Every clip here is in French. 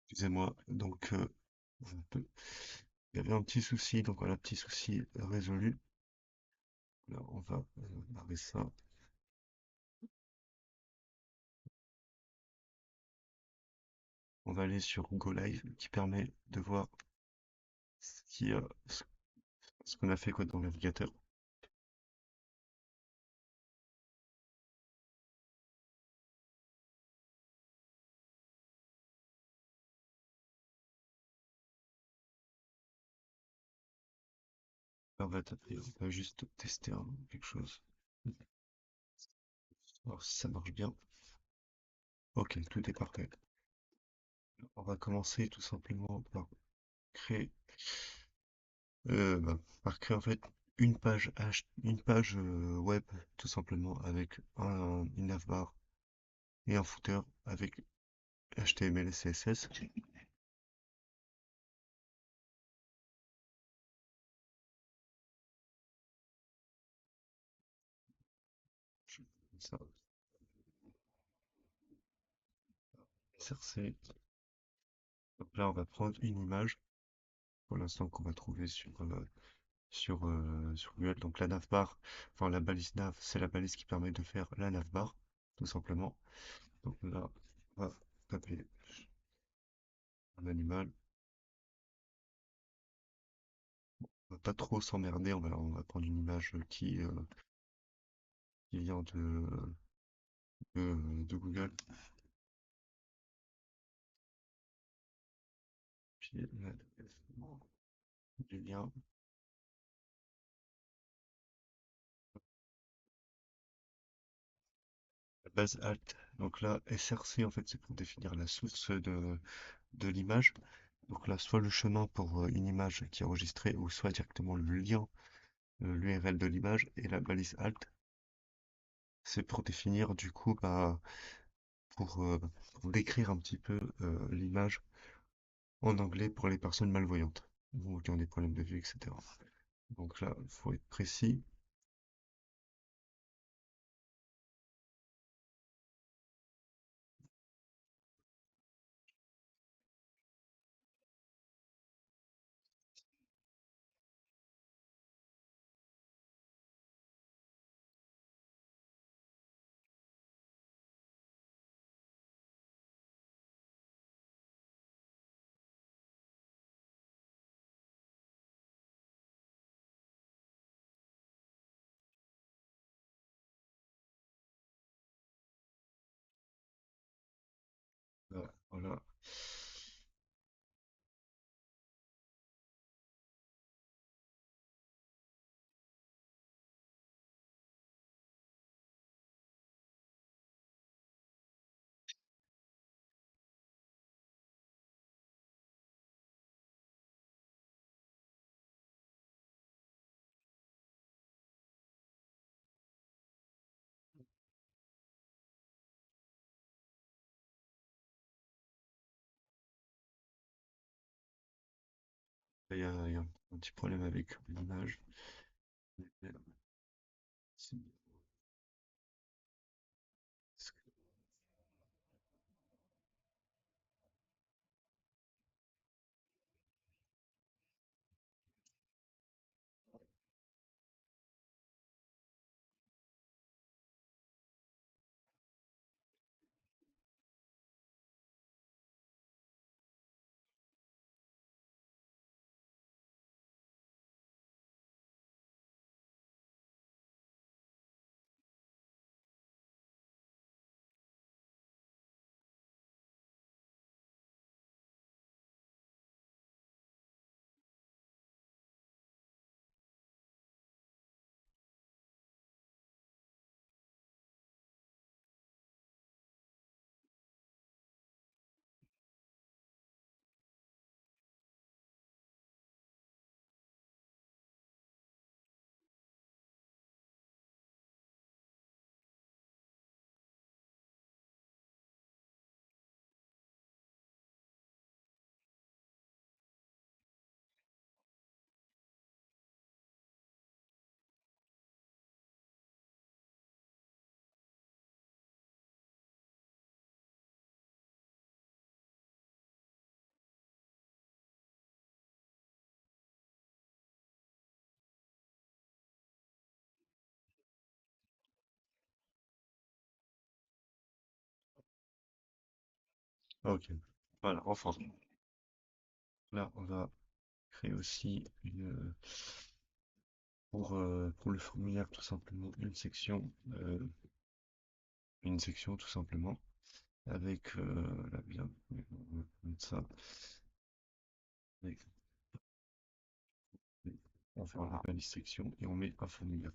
Excusez-moi, donc un peu- il y avait un petit souci, donc voilà, petit souci résolu. Là, on va barrer ça. On va aller sur Go Live qui permet de voir ce qui, ce qu'on a fait quoi dans le navigateur. Là, on va taper, on va juste tester quelque chose. Alors si ça marche bien. Ok, tout est parfait. On va commencer tout simplement par créer, par créer en fait une page web tout simplement avec une navbar et un footer avec HTML et CSS. Ça, SRC. Donc là, on va prendre une image pour l'instant qu'on va trouver sur Google. Donc la navbar, enfin la balise nav, c'est la balise qui permet de faire la navbar, tout simplement. Donc là, on va taper un animal. On va pas trop s'emmerder, on va prendre une image qui vient de Google. Puis du lien, la base alt. Donc là, SRC, en fait, c'est pour définir la source de l'image. Donc là, soit le chemin pour une image qui est enregistrée, ou soit directement le lien, l'URL de l'image, et la balise alt, c'est pour définir du coup, bah, pour décrire un petit peu l'image en anglais pour les personnes malvoyantes, ou qui ont des problèmes de vue, etc. Donc là, il faut être précis. Voilà. Il y a un petit problème avec l'image. Ok. Voilà, enfin. Là, on va créer aussi pour le formulaire tout simplement une section tout simplement avec la bien on va mettre ça avec, on fait la balise section et on met un formulaire.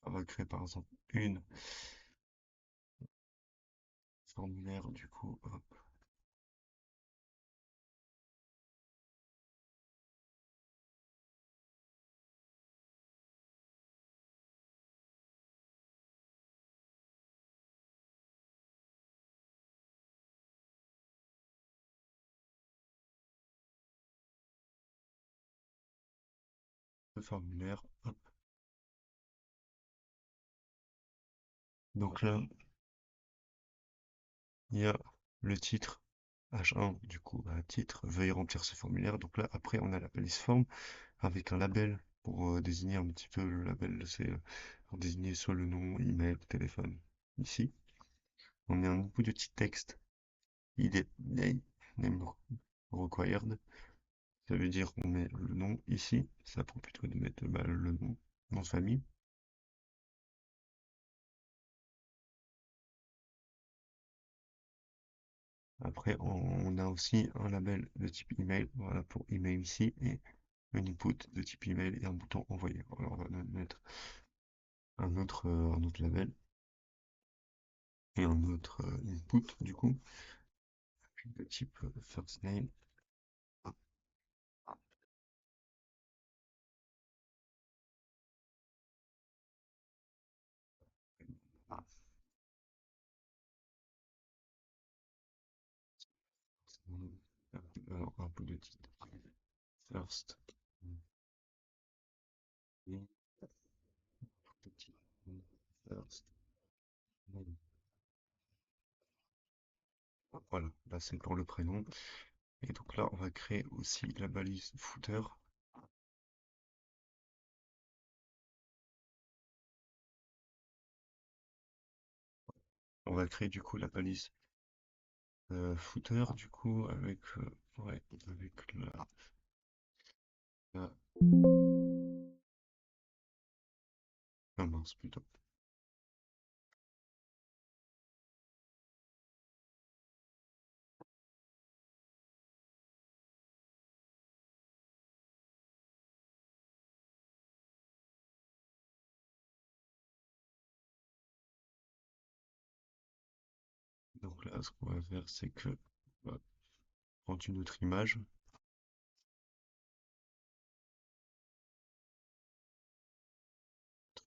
On va créer par exemple une formulaire du coup, hop, le formulaire, hop. Donc là, il y a le titre H1 du coup, bah, titre, veuillez remplir ce formulaire. Donc là, après, on a la balise forme avec un label pour désigner un petit peu le label, c'est pour désigner soit le nom, email, téléphone. Ici, on met un bout de petit texte, ID, name required. Ça veut dire qu'on met le nom ici. Ça prend plutôt de mettre bah, le nom de famille. Après, on a aussi un label de type email, voilà pour email ici, et un input de type email et un bouton envoyer. Alors, on va mettre un autre label et un autre input du coup, de type first name. Alors, un peu de titre. First name, petit first name. Voilà, là c'est pour le prénom. Et donc là, on va créer aussi la balise footer. On va créer du coup la balise footer du coup avec ouais avec la ah mince plutôt. Donc là, ce qu'on va faire, c'est que on va prendre une autre image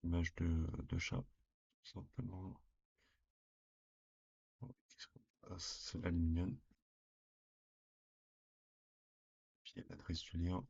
de chat, tout simplement. Bon, qu'est-ce qu'on passe? C'est la mignonne. Puis l'adresse du lien.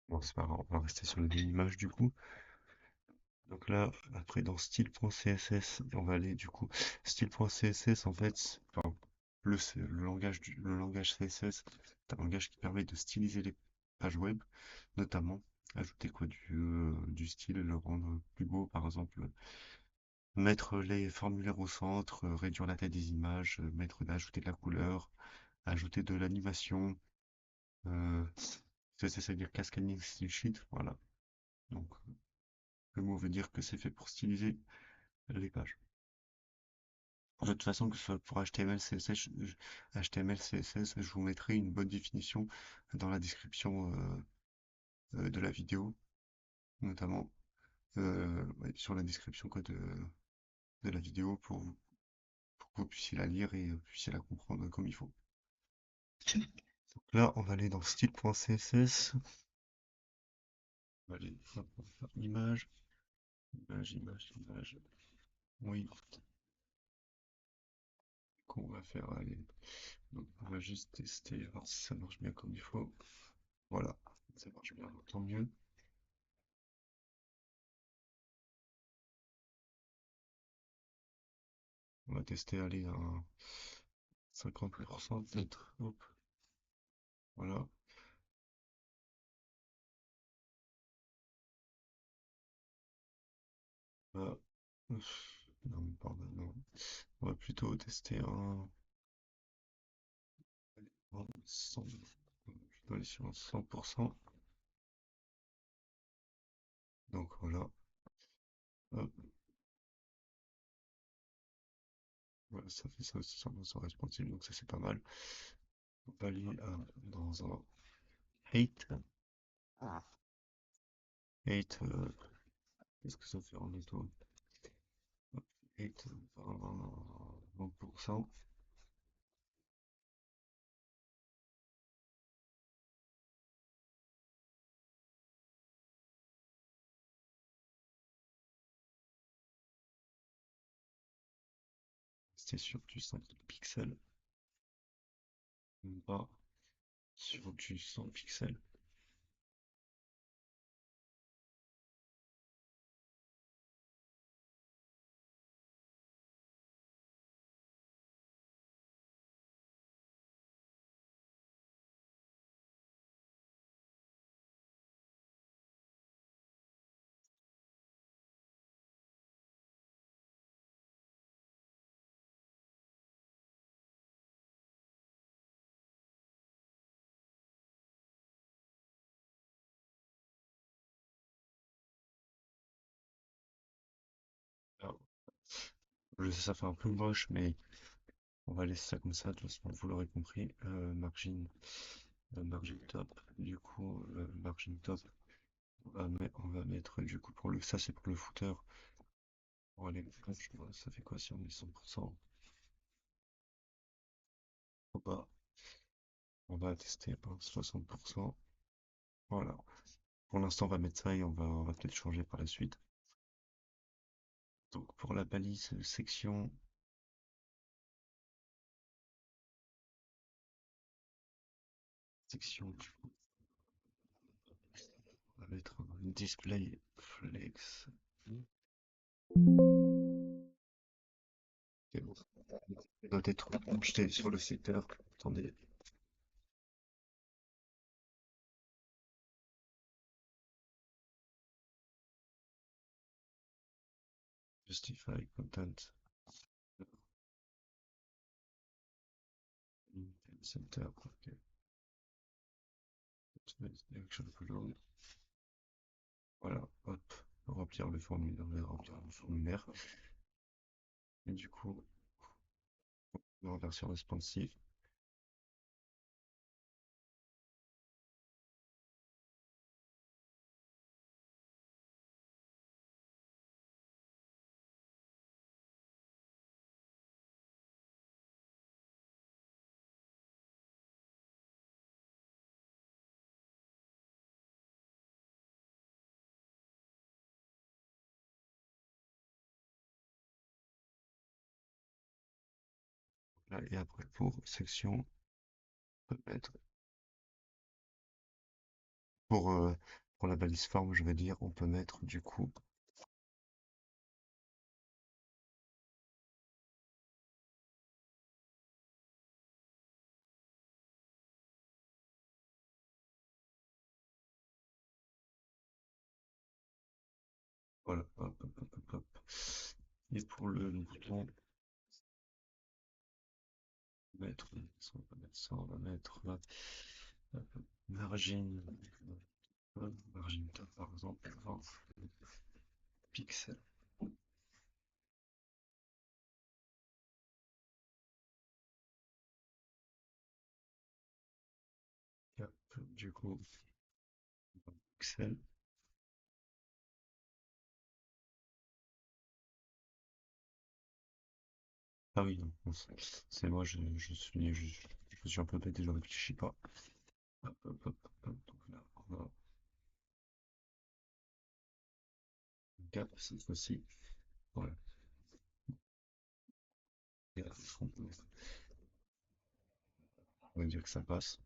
Bon, c'est pas grave, on va rester sur la même image du coup. Donc là, après dans style.css, on va aller du coup. Style.css, en fait, enfin, le langage CSS, c'est un langage qui permet de styliser les pages web, notamment. Ajouter quoi du style, le rendre plus beau, par exemple. Mettre les formulaires au centre, réduire la taille des images, ajouter de la couleur, ajouter de l'animation. Ça veut dire cascading style sheet, voilà. Donc, le mot veut dire que c'est fait pour styliser les pages. De toute façon, que ce soit pour HTML, CSS, HTML, CSS, je vous mettrai une bonne définition dans la description de la vidéo, notamment ouais, sur la description quoi, de la vidéo pour que vous puissiez la lire et puissiez la comprendre comme il faut. Donc là, on va aller dans style.css. On va aller hop, on va faire image, image. Oui, qu'on va faire, allez. Donc, on va juste tester, voir si ça marche bien comme il faut. Voilà, ça marche bien, tant mieux. On va tester, aller à 50% peut-être. Hop, voilà. Ah, non, pardon, non. On va plutôt tester un 100. On va plutôt aller sur un 100%. Donc voilà. Hop, voilà, ça fait ça aussi sur responsive, donc ça c'est pas mal. On va aller dans un 8. 8, qu'est-ce que ça fait en netto? 8, 20%. C'était sur du 5 pixels, pas sur du 100 pixels. Alors, je sais, ça fait un peu moche, mais on va laisser ça comme ça. De toute façon, vous l'aurez compris. Margin top. Du coup, margin top, on va mettre, du coup, ça c'est pour le footer. Pour aller, ça fait quoi si on met 100%? Faut pas. On va tester un 60%. Voilà. Pour l'instant, on va mettre ça et on va peut-être changer par la suite. Donc, pour la balise section, on va mettre un display flex. Ok, bon. Il doit être projeté sur le secteur. Attendez. Justify content. Center. Ok. Action follow. Voilà. Hop. Remplir le formulaire. Remplir le formulaire. Et du coup, en version responsive. Là, et après, pour section, on peut mettre Pour, euh, pour la balise forme, je vais dire, on peut mettre du coup, voilà, hop, hop, hop, hop, hop. Et pour le bouton, on va mettre ça, on va mettre là, hop, margin, margin top par exemple, 20 pixels. Hop, du coup, 20 pixels. Ah oui, non, bon, c'est moi, je suis un peu bête et je réfléchis pas. Hop, hop, hop, hop, donc là, on va cap cette fois-ci. Voilà. Et là, on va dire que ça passe.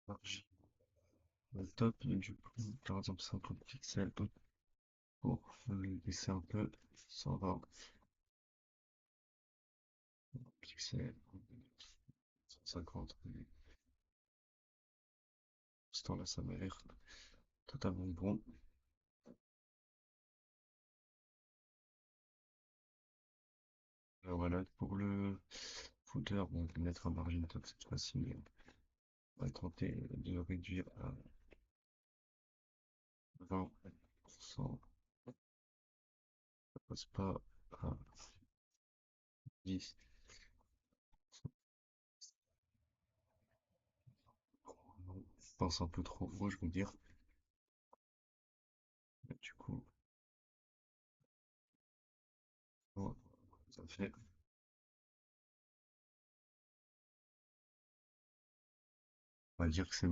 Margin top, du coup, par exemple 50 pixels pour baisser un peu, 120 pixels, 150. Pour ce temps-là, ça m'a l'air totalement bon. Voilà, pour le footer, bon, je vais mettre un margin top cette fois-ci, mais on va tenter de réduire à 20%. Ça passe pas à 10. Je pense un peu trop haut, je veux dire. Du coup, voilà, ça fait. On va dire que c'est